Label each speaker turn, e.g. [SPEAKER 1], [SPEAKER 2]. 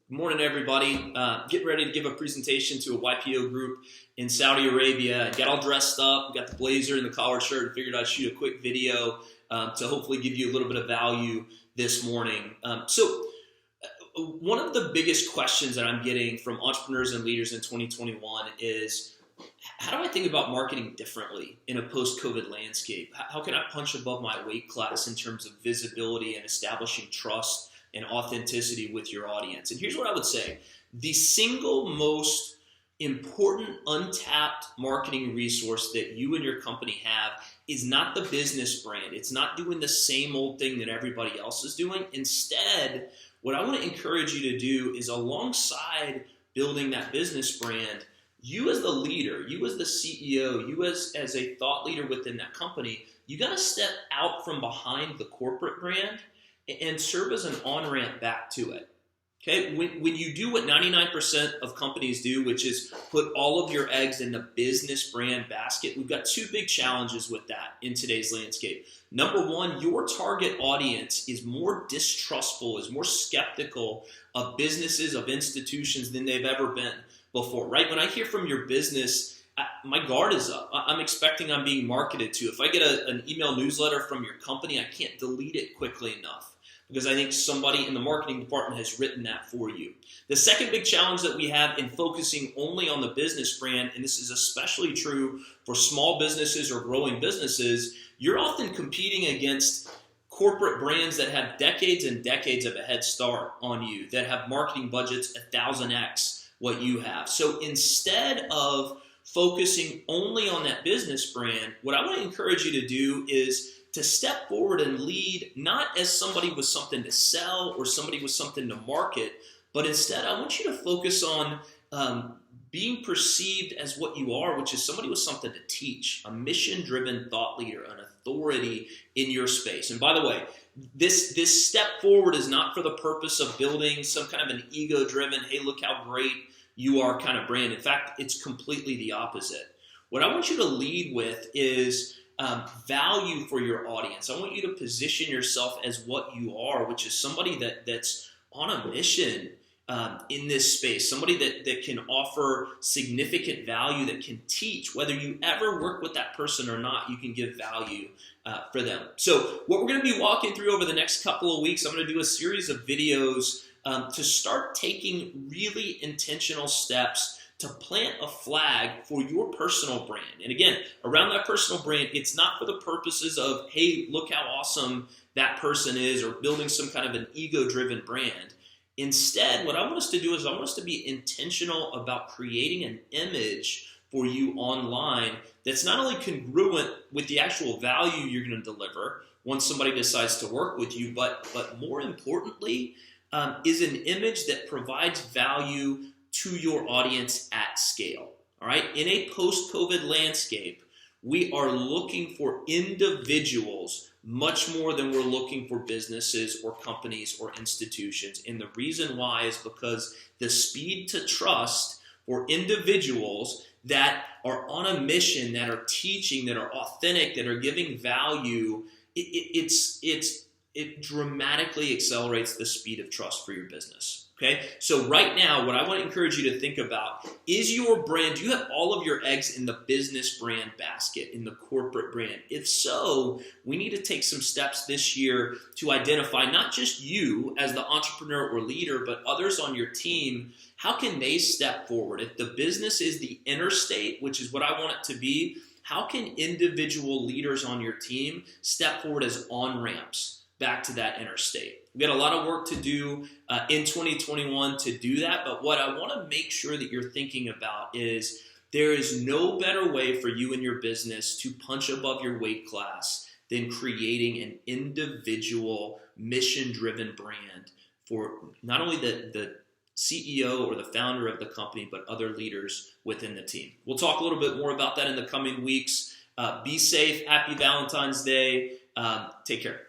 [SPEAKER 1] Good morning, everybody. Getting ready to give a presentation to a YPO group in Saudi Arabia. Got all dressed up, got the blazer and the collared shirt, and figured I'd shoot a quick video to hopefully give you a little bit of value this morning. One of the biggest questions that I'm getting from entrepreneurs and leaders in 2021 is, how do I think about marketing differently in a post-COVID landscape? How can I punch above my weight class in terms of visibility and establishing trust and authenticity with your audience? And here's what I would say. The single most important untapped marketing resource that you and your company have is not the business brand. It's not doing the same old thing that everybody else is doing. Instead, what I want to encourage you to do is, alongside building that business brand, you as the leader, you as the CEO, you as a thought leader within that company, you got to step out from behind the corporate brand and serve as an on-ramp back to it. Okay, when you do what 99% of companies do, which is put all of your eggs in the business brand basket, we've got two big challenges with that in today's landscape. Number one, your target audience is more distrustful, is more skeptical of businesses, of institutions than they've ever been before, right? When I hear from your business, my guard is up. I'm expecting I'm being marketed to. If I get an email newsletter from your company, I can't delete it quickly enough, because I think somebody in the marketing department has written that for you. The second big challenge that we have in focusing only on the business brand, and this is especially true for small businesses or growing businesses, you're often competing against corporate brands that have decades and decades of a head start on you, that have marketing budgets 1,000x what you have. So instead of focusing only on that business brand, what I want to encourage you to do is to step forward and lead, not as somebody with something to sell or somebody with something to market, but instead I want you to focus on being perceived as what you are, which is somebody with something to teach, a mission-driven thought leader, an authority in your space. And by the way, this step forward is not for the purpose of building some kind of an ego-driven, hey, look how great you are kind of brand. In fact, it's completely the opposite. What I want you to lead with is value for your audience. I want you to position yourself as what you are, which is somebody that's on a mission in this space, somebody that can offer significant value, that can teach. Whether you ever work with that person or not, you can give value for them. So what we're going to be walking through over the next couple of weeks, I'm going to do a series of videos to start taking really intentional steps to plant a flag for your personal brand. And again, around that personal brand, it's not for the purposes of, hey, look how awesome that person is, or building some kind of an ego-driven brand. Instead, what I want us to do is I want us to be intentional about creating an image for you online that's not only congruent with the actual value you're going to deliver once somebody decides to work with you, but more importantly, is an image that provides value to your audience at scale. All right. In a post-COVID landscape, we are looking for individuals much more than we're looking for businesses or companies or institutions. And the reason why is because the speed to trust for individuals that are on a mission, that are teaching, that are authentic, that are giving value, it dramatically accelerates the speed of trust for your business. Okay, so right now, what I want to encourage you to think about is your brand. Do you have all of your eggs in the business brand basket, in the corporate brand? If so, we need to take some steps this year to identify not just you as the entrepreneur or leader, but others on your team. How can they step forward? If the business is the interstate, which is what I want it to be, how can individual leaders on your team step forward as on-ramps back to that interstate? We've got a lot of work to do in 2021 to do that, but what I want to make sure that you're thinking about is there is no better way for you and your business to punch above your weight class than creating an individual mission-driven brand for not only the CEO or the founder of the company, but other leaders within the team. We'll talk a little bit more about that in the coming weeks. Be safe. Happy Valentine's Day. Take care.